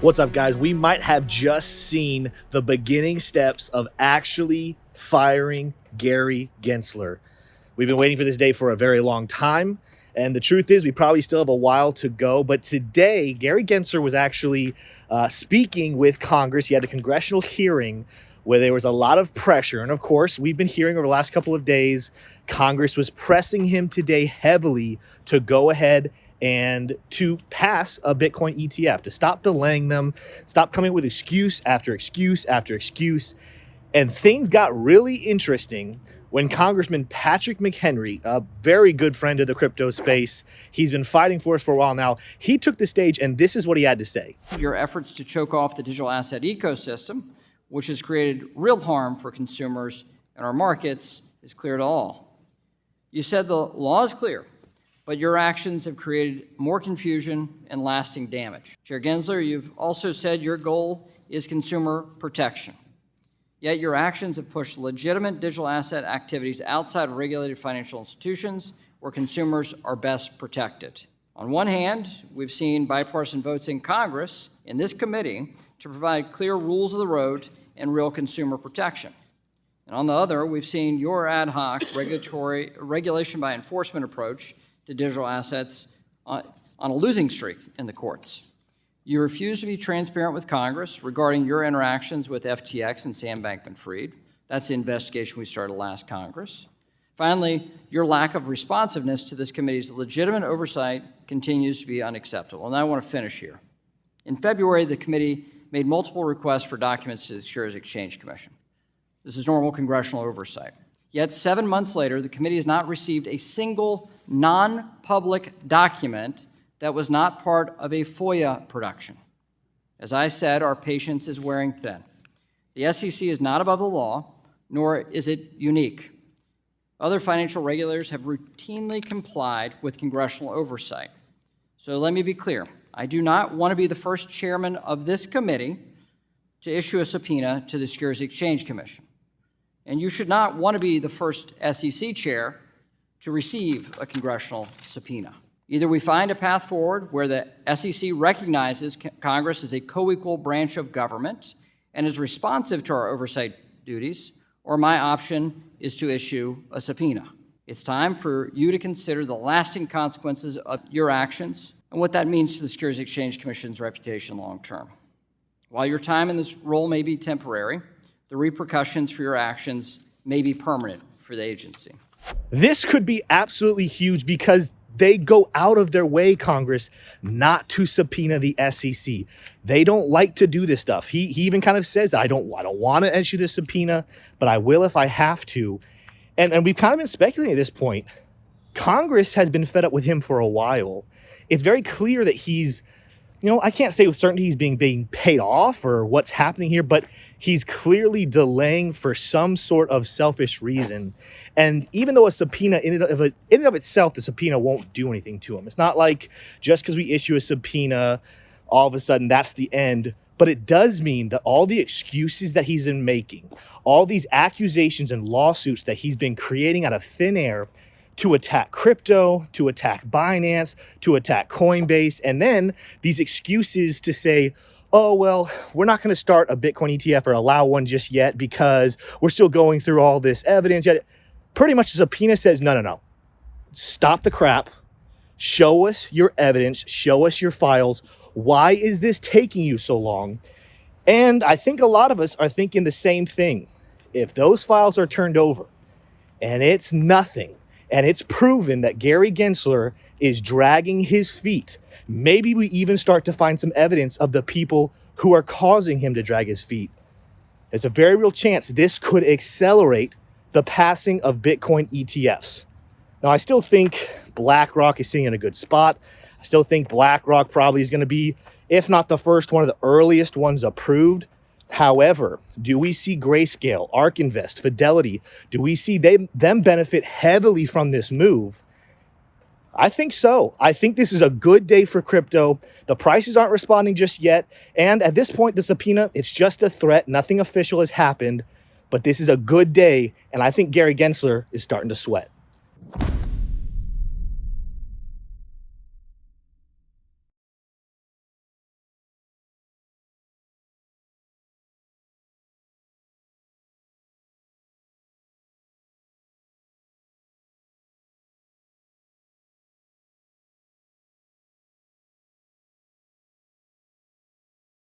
What's up, guys? We might have just seen the beginning steps of actually firing Gary Gensler. We've been waiting for this day for a very long time, and the truth is we probably still have a while to go. But today, Gary Gensler was actually speaking with Congress. He had a congressional hearing where there was a lot of pressure. And of course, we've been hearing over the last couple of days, Congress was pressing him today heavily to go ahead and to pass a Bitcoin ETF, to stop delaying them, stop coming with excuse after excuse after excuse. And things got really interesting when Congressman Patrick McHenry, a very good friend of the crypto space, he's been fighting for us for a while now, he took the stage and this is what he had to say. Your efforts to choke off the digital asset ecosystem, which has created real harm for consumers and our markets, is clear to all. You said the law is clear, but your actions have created more confusion and lasting damage. Chair Gensler, you've also said your goal is consumer protection. Yet your actions have pushed legitimate digital asset activities outside of regulated financial institutions where consumers are best protected. On one hand, we've seen bipartisan votes in Congress, in this committee, to provide clear rules of the road and real consumer protection. And on the other, we've seen your ad hoc regulation by enforcement approach to digital assets on a losing streak in the courts. You refuse to be transparent with Congress regarding your interactions with FTX and Sam Bankman-Fried. That's the investigation we started last Congress. Finally, your lack of responsiveness to this committee's legitimate oversight continues to be unacceptable. And I want to finish here. In February, the committee made multiple requests for documents to the Securities Exchange Commission. This is normal congressional oversight. Yet 7 months later, the committee has not received a single non-public document that was not part of a FOIA production. As I said, our patience is wearing thin. The SEC is not above the law, nor is it unique. Other financial regulators have routinely complied with congressional oversight. So let me be clear. I do not want to be the first chairman of this committee to issue a subpoena to the Securities Exchange Commission. And you should not want to be the first SEC chair to receive a congressional subpoena. Either we find a path forward where the SEC recognizes Congress as a co-equal branch of government and is responsive to our oversight duties, or my option is to issue a subpoena. It's time for you to consider the lasting consequences of your actions and what that means to the Securities Exchange Commission's reputation long term. While your time in this role may be temporary, the repercussions for your actions may be permanent for the agency. This could be absolutely huge because they go out of their way, Congress, not to subpoena the SEC. They don't like to do this stuff. He even kind of says, I don't want to issue this subpoena, but I will if I have to. And we've kind of been speculating at this point. Congress has been fed up with him for a while. It's very clear that he's, I can't say with certainty he's being paid off or what's happening here, but he's clearly delaying for some sort of selfish reason. And even though a subpoena in and of itself, the subpoena won't do anything to him. It's not like just because we issue a subpoena, all of a sudden that's the end. But it does mean that all the excuses that he's been making, all these accusations and lawsuits that he's been creating out of thin air to attack crypto, to attack Binance, to attack Coinbase, and then these excuses to say, oh, well, we're not going to start a Bitcoin ETF or allow one just yet because we're still going through all this evidence. Yet, pretty much the subpoena says, no. Stop the crap. Show us your evidence. Show us your files. Why is this taking you so long? And I think a lot of us are thinking the same thing. If those files are turned over and it's nothing, and it's proven that Gary Gensler is dragging his feet, maybe we even start to find some evidence of the people who are causing him to drag his feet. There's a very real chance this could accelerate the passing of Bitcoin ETFs. Now, I still think BlackRock is sitting in a good spot. I still think BlackRock probably is going to be, if not the first, one of the earliest ones approved. However, do we see Grayscale, ARK Invest, Fidelity, do we see them benefit heavily from this move? I think so. I think this is a good day for crypto. The prices aren't responding just yet. And at this point, the subpoena, it's just a threat. Nothing official has happened. But this is a good day. And I think Gary Gensler is starting to sweat.